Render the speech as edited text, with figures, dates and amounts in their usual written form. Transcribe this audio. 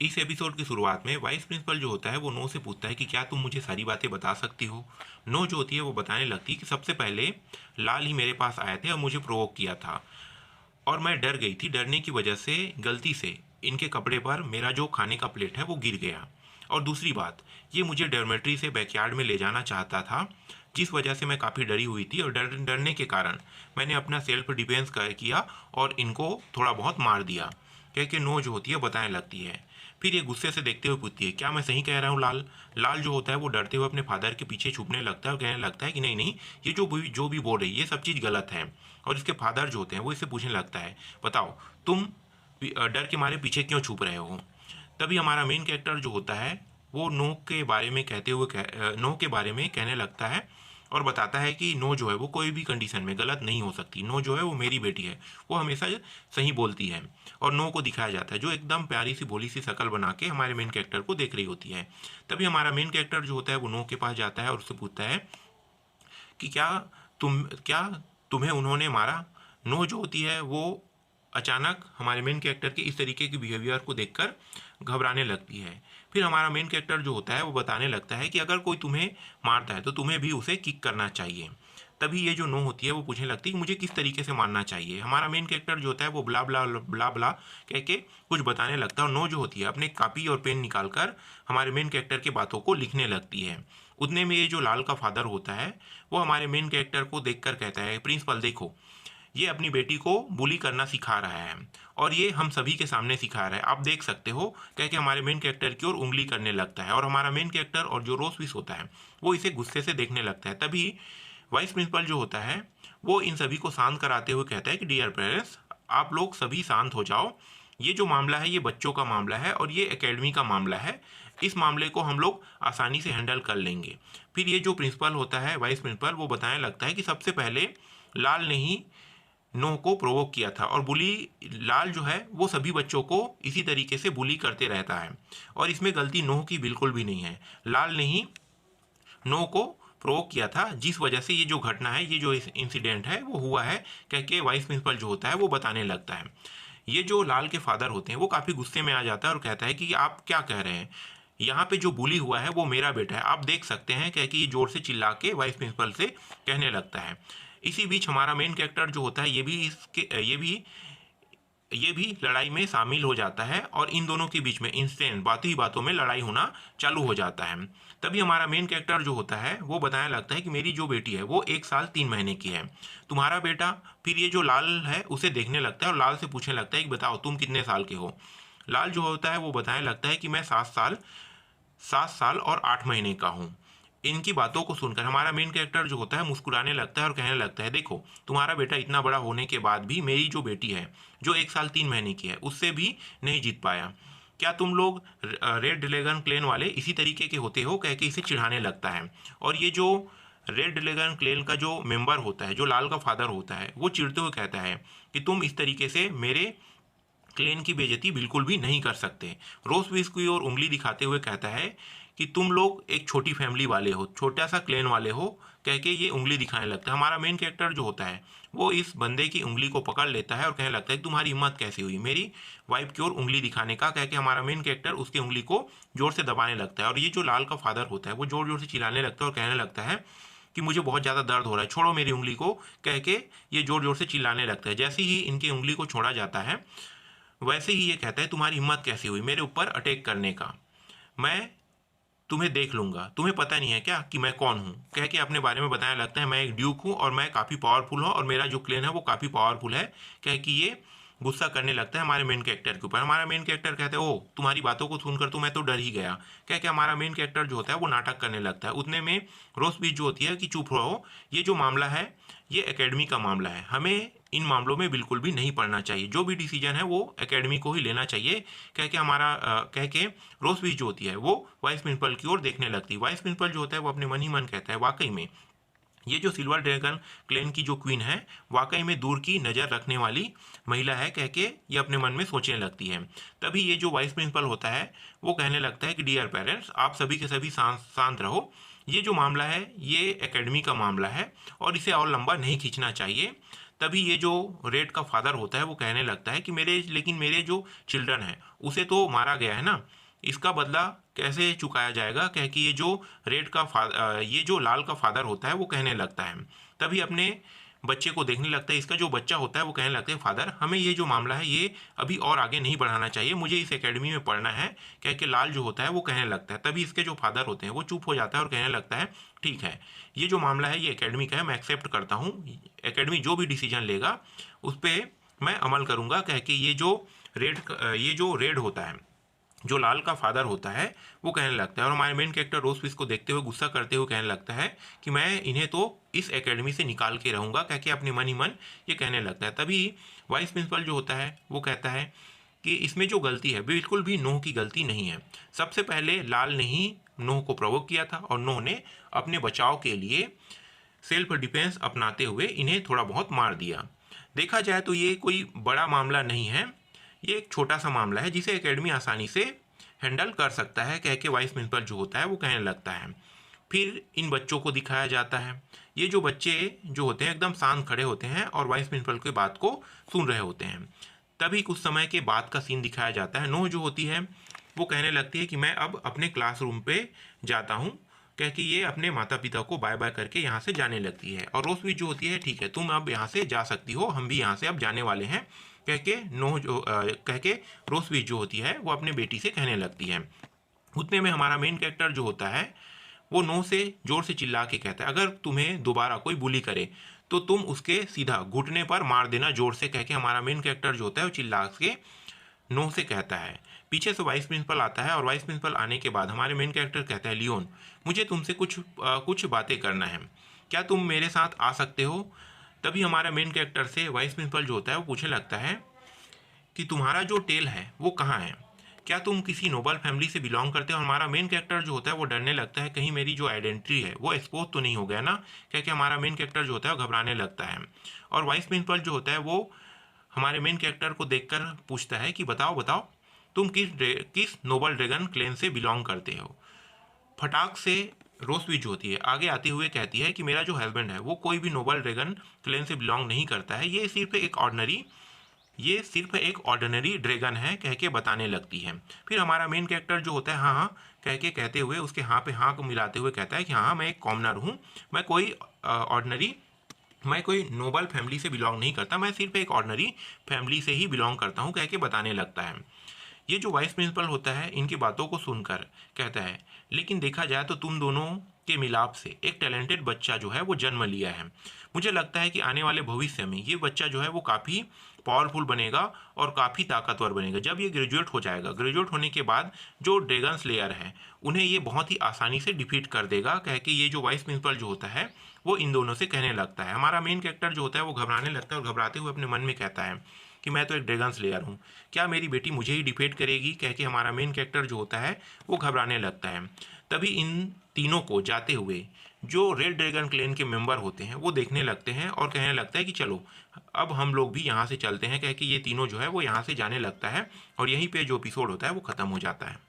इस एपिसोड की शुरुआत में वाइस प्रिंसिपल जो होता है वो नो से पूछता है कि क्या तुम मुझे सारी बातें बता सकती हो। नो जो होती है वो बताने लगती है कि सबसे पहले लाल ही मेरे पास आए थे और मुझे प्रोवोक किया था और मैं डर गई थी। डरने की वजह से गलती से इनके कपड़े पर मेरा जो खाने का प्लेट है वो गिर गया। और दूसरी बात, ये मुझे डॉर्मेट्री से बैकयार्ड में ले जाना चाहता था, जिस वजह से मैं काफ़ी डरी हुई थी और डरने के कारण मैंने अपना सेल्फ डिफेंस किया और इनको थोड़ा बहुत मार दिया। कह के नो जो होती है बताने लगती है। फिर ये गुस्से से देखते हुए पूछती है, क्या मैं सही कह रहा हूँ लाल? लाल जो होता है वो डरते हुए अपने फादर के पीछे छुपने लगता है और कहने लगता है कि नहीं नहीं, ये जो भी बोल रही है ये सब चीज़ गलत है। और इसके फादर जो होते हैं वो इससे पूछने लगता है, बताओ तुम डर के मारे पीछे क्यों छुप रहे हो? तभी हमारा मेन कैरेक्टर जो होता है वो नो के बारे में नो के बारे में कहने लगता है और बताता है कि नो जो है वो कोई भी कंडीशन में गलत नहीं हो सकती। नो जो है वो मेरी बेटी है, वो हमेशा सही बोलती है। और नो को दिखाया जाता है जो एकदम प्यारी सी भोली सी शक्ल बना के हमारे मेन कैरेक्टर को देख रही होती है। तभी हमारा मेन कैरेक्टर जो होता है वो नो के पास जाता है और उससे पूछता है कि क्या तुम्हें उन्होंने मारा? नो जो होती है वो अचानक हमारे मेन कैरेक्टर के इस तरीके के बिहेवियर को देखकर घबराने लगती है। फिर हमारा मेन कैरेक्टर जो होता है वो बताने लगता है कि अगर कोई तुम्हें मारता है तो तुम्हें भी उसे किक करना चाहिए। तभी ये जो नो होती है वो पूछने लगती है कि मुझे किस तरीके से मारना चाहिए। हमारा मेन कैरेक्टर जो होता है वो ब्ला ब्ला ब्ला ब्ला कह के कुछ बताने लगता है और नो जो होती है अपने कापी और पेन निकालकर हमारे मेन कैरेक्टर की बातों को लिखने लगती है। उतने में ये जो लाल का फादर होता है वो हमारे मेन कैरेक्टर को देखकर कहता है, प्रिंसिपल देखो, ये अपनी बेटी को बुली करना सिखा रहा है और ये हम सभी के सामने सिखा रहा है, आप देख सकते हो। कह के हमारे मेन कैरेक्टर की ओर उंगली करने लगता है और हमारा मेन कैरेक्टर और जो रोसविस होता है वो इसे गुस्से से देखने लगता है। तभी वाइस प्रिंसिपल जो होता है वो इन सभी को शांत कराते हुए कहता है कि डियर पेरेंट्स, आप लोग सभी शांत हो जाओ। ये जो मामला है ये बच्चों का मामला है और ये एकेडमी का मामला है। इस मामले को हम लोग आसानी से हैंडल कर लेंगे। फिर ये जो प्रिंसिपल होता है वाइस प्रिंसिपल वो बताने लगता है कि सबसे पहले लाल ने ही नो को प्रोवोक किया था और बुली लाल जो है वो सभी बच्चों को इसी तरीके से बुली करते रहता है और इसमें गलती नो की बिल्कुल भी नहीं है। लाल ने ही नो को प्रोवोक किया था, जिस वजह से ये जो घटना है, ये जो इंसिडेंट है वो हुआ है। कह के वाइस प्रिंसिपल जो होता है वो बताने लगता है। ये जो लाल के फादर होते हैं वो काफ़ी गुस्से में आ जाता है और कहता है कि आप क्या कह रहे हैं? यहाँ पे जो बुली हुआ है वो मेरा बेटा है, आप देख सकते हैं। कह के ये जोर से चिल्ला के वाइस प्रिंसिपल से कहने लगता है। इसी बीच हमारा मेन कैरेक्टर जो होता है ये भी लड़ाई में शामिल हो जाता है और इन दोनों के बीच में इंस्टेंट बातों ही बातों में लड़ाई होना चालू हो जाता है। तभी हमारा मेन कैरेक्टर जो होता है वो बताने लगता है कि मेरी जो बेटी है वो 1 साल 3 महीने की है, तुम्हारा बेटा? फिर ये जो लाल है उसे देखने लगता है और लाल से पूछने लगता है कि बताओ तुम कितने साल के हो? लाल जो होता है वो बताने लगता है कि मैं 7 साल और 8 महीने का हूँ। इनकी बातों को सुनकर हमारा मेन कैरेक्टर जो होता है मुस्कुराने लगता है और कहने लगता है, देखो तुम्हारा बेटा इतना बड़ा होने के बाद भी मेरी जो बेटी है जो 1 साल 3 महीने की है उससे भी नहीं जीत पाया। क्या तुम लोग रेड ड्रैगन क्लेन वाले इसी तरीके के होते हो? कह के इसे चिढ़ाने लगता है। और ये जो रेड ड्रैगन क्लेन का जो मेंबर होता है जो लाल का फादर होता है वो चिढ़ते हुए कहता है कि तुम इस तरीके से मेरे क्लेन की बेइज्जती बिल्कुल भी नहीं कर सकते। रोज भी इसकी ओर उंगली दिखाते हुए कहता है कि तुम लोग एक छोटी फैमिली वाले हो, छोटा सा क्लेन वाले हो। कह के ये उंगली दिखाने लगता है। हमारा मेन कैरेक्टर जो होता है वो इस बंदे की उंगली को पकड़ लेता है और कहने लगता है तुम्हारी हिम्मत कैसी हुई मेरी वाइफ की ओर उंगली दिखाने का? कह के हमारा मेन कैरेक्टर उसकी उंगली को जोर से दबाने लगता है और ये जो लाल का फादर होता है वो जोर जोर से चिल्लाने लगता है और कहने लगता है कि मुझे बहुत ज़्यादा दर्द हो रहा है, छोड़ो मेरी उंगली को। कह के ये जोर जोर से चिल्लाने लगता है। जैसे ही इनकी उंगली को छोड़ा जाता है वैसे ही ये कहता है तुम्हारी हिम्मत कैसी हुई मेरे ऊपर अटैक करने का? मैं तुम्हें देख लूंगा, तुम्हें पता नहीं है क्या कि मैं कौन हूँ? कह के अपने बारे में बताने लगता है, मैं एक ड्यूक हूँ और मैं काफ़ी पावरफुल हूँ और मेरा जो क्लेन है वो काफ़ी पावरफुल है। कह के ये गुस्सा करने लगता है हमारे मेन कैरेक्टर के ऊपर। हमारा मेन कैरेक्टर कहता है, ओ तुम्हारी बातों को सुनकर तो मैं तो डर ही गया। कह के हमारा मेन कैरेक्टर जो होता है वो नाटक करने लगता है। उतने में रोज बीच जो होती है कि चुप रहो, ये जो मामला है ये एकेडमी का मामला है, हमें इन मामलों में बिल्कुल भी नहीं पड़ना चाहिए, जो भी डिसीजन है वो एकेडमी को ही लेना चाहिए। कह के रोज बीच जो होती है वो वाइस प्रिंसिपल की ओर देखने लगती है। वाइस प्रिंसिपल जो होता है वो अपने मन ही मन कहता है, वाकई में ये जो सिल्वर ड्रैगन क्लेन की जो क्वीन है वाकई में दूर की नज़र रखने वाली महिला है। कह के ये अपने मन में सोचने लगती है। तभी ये जो वाइस प्रिंसिपल होता है वो कहने लगता है कि डियर पेरेंट्स, आप सभी के सभी शांत शांत रहो। ये जो मामला है ये एकेडमी का मामला है और इसे और लंबा नहीं खींचना चाहिए। तभी ये जो रेड का फादर होता है वो कहने लगता है कि लेकिन मेरे जो चिल्ड्रन हैं उसे तो मारा गया है ना, इसका बदला कैसे चुकाया जाएगा, कह कि ये जो लाल का फादर होता है वो कहने लगता है। तभी अपने बच्चे को देखने लगता है, इसका जो बच्चा होता है वो कहने लगता है फादर हमें ये जो मामला है ये अभी और आगे नहीं बढ़ाना चाहिए, मुझे इस एकेडमी में पढ़ना है, कह के लाल जो होता है वो कहने लगता है। तभी इसके जो फादर होते हैं वो चुप हो जाता है और कहने लगता है ठीक है, ये जो मामला है ये एकेडमी का है, मैं एक्सेप्ट करता हूँ, एकेडमी जो भी डिसीजन लेगा उस पर मैं अमल करूँगा, कह के ये जो रेड होता है, जो लाल का फादर होता है वो कहने लगता है। और हमारे मेन कैरेक्टर रोजफिश को देखते हुए गुस्सा करते हुए कहने लगता है कि मैं इन्हें तो इस एकेडमी से निकाल के रहूँगा, कह के अपने मन ही मन ये कहने लगता है। तभी वाइस प्रिंसिपल जो होता है वो कहता है कि इसमें जो गलती है बिल्कुल भी नोह की गलती नहीं है, सबसे पहले लाल ने ही नोह को प्रोवोक किया था और नोह ने अपने बचाव के लिए सेल्फ डिफेंस अपनाते हुए इन्हें थोड़ा बहुत मार दिया। देखा जाए तो ये कोई बड़ा मामला नहीं है, ये एक छोटा सा मामला है जिसे एकेडमी आसानी से हैंडल कर सकता है, कह के वाइस प्रिंसिपल जो होता है वो कहने लगता है। फिर इन बच्चों को दिखाया जाता है, ये जो बच्चे जो होते हैं एकदम शांत खड़े होते हैं और वाइस प्रिंसिपल की बात को सुन रहे होते हैं। तभी कुछ समय के बाद का सीन दिखाया जाता है, नोह जो होती है वो कहने लगती है कि मैं अब अपने क्लासरूम पे जाता हूँ, कह के ये अपने माता पिता को बाय बाय करके यहाँ से जाने लगती है। और रोजबीच जो होती है ठीक है तुम अब यहाँ से जा सकती हो, हम भी यहाँ से अब जाने वाले हैं, कह के रोजबीच जो होती है वो अपने बेटी से कहने लगती है। उतने में हमारा मेन कैरेक्टर जो होता है वो नोह से जोर से चिल्ला के कहता है अगर तुम्हें दोबारा कोई बुली करे तो तुम उसके सीधा घुटने पर मार देना जोर से, कह के हमारा मेन कैरेक्टर जो होता है वो चिल्ला के नोह से कहता है। पीछे से वाइस प्रिंसिपल आता है और वाइस प्रिंसिपल आने के बाद हमारे मेन कैरेक्टर कहता है लियोन मुझे तुमसे कुछ बातें करना है, क्या तुम मेरे साथ आ सकते हो। तभी हमारा मेन कैरेक्टर से वाइस प्रिंसिपल जो होता है वो पूछने लगता है कि तुम्हारा जो टेल है वो कहाँ है, क्या तुम किसी नोबल फैमिली से बिलोंग करते हो। हमारा मेन कैरेक्टर जो होता है वो डरने लगता है कहीं मेरी जो आइडेंटिटी है वो एक्सपोज तो नहीं हो गया ना, क्या क्या हमारा मेन कैरेक्टर जो होता है वो घबराने लगता है। और वाइस प्रिंसिपल जो होता है वो हमारे मेन कैरेक्टर को देखकर पूछता है कि बताओ बताओ तुम किस नोबल ड्रैगन क्लेन से बिलोंग करते हो। फटाक से रोजबीच जो होती है आगे आते हुए कहती है कि मेरा जो हस्बैंड है वो कोई भी नोबल ड्रैगन क्लेन से बिलोंग नहीं करता है, ये सिर्फ एक ऑर्डिनरी ड्रैगन है, कह के बताने लगती है। फिर हमारा मेन कैरेक्टर जो होता है हाँ हाँ कहते हुए उसके हाँ पे हाँ को मिलाते हुए कहता है कि हाँ मैं एक कॉमनर हूँ, मैं कोई नोबल फैमिली से बिलोंग नहीं करता, मैं सिर्फ एक ऑर्डिनरी फैमिली से ही बिलोंग करता हूँ, कह के बताने लगता है। ये जो वाइस प्रिंसिपल होता है इनकी बातों को सुनकर कहता है लेकिन देखा जाए तो तुम दोनों के मिलाप से एक टैलेंटेड बच्चा जो है वो जन्म लिया है, मुझे लगता है कि आने वाले भविष्य में ये बच्चा जो है वो काफ़ी पावरफुल बनेगा और काफ़ी ताकतवर बनेगा। जब ये ग्रेजुएट हो जाएगा, ग्रेजुएट होने के बाद जो ड्रैगन स्लेयर है उन्हें ये बहुत ही आसानी से डिफीट कर देगा, कह के ये जो वाइस प्रिंसिपल जो होता है वो इन दोनों से कहने लगता है। हमारा मेन कैरेक्टर जो होता है वो घबराने लगता है और घबराते हुए अपने मन में कहता है कि मैं तो एक ड्रैगन स्लेयर हूँ, क्या मेरी बेटी मुझे ही डिफीट करेगी, कह के हमारा मेन कैरेक्टर जो होता है वो घबराने लगता है। तभी इन तीनों को जाते हुए जो रेड ड्रैगन क्लेन के मेंबर होते हैं वो देखने लगते हैं और कहने लगता है कि चलो अब हम लोग भी यहाँ से चलते हैं, कह के ये तीनों जो है वो यहाँ से जाने लगता है और यहीं पे जो एपिसोड होता है वो ख़त्म हो जाता है।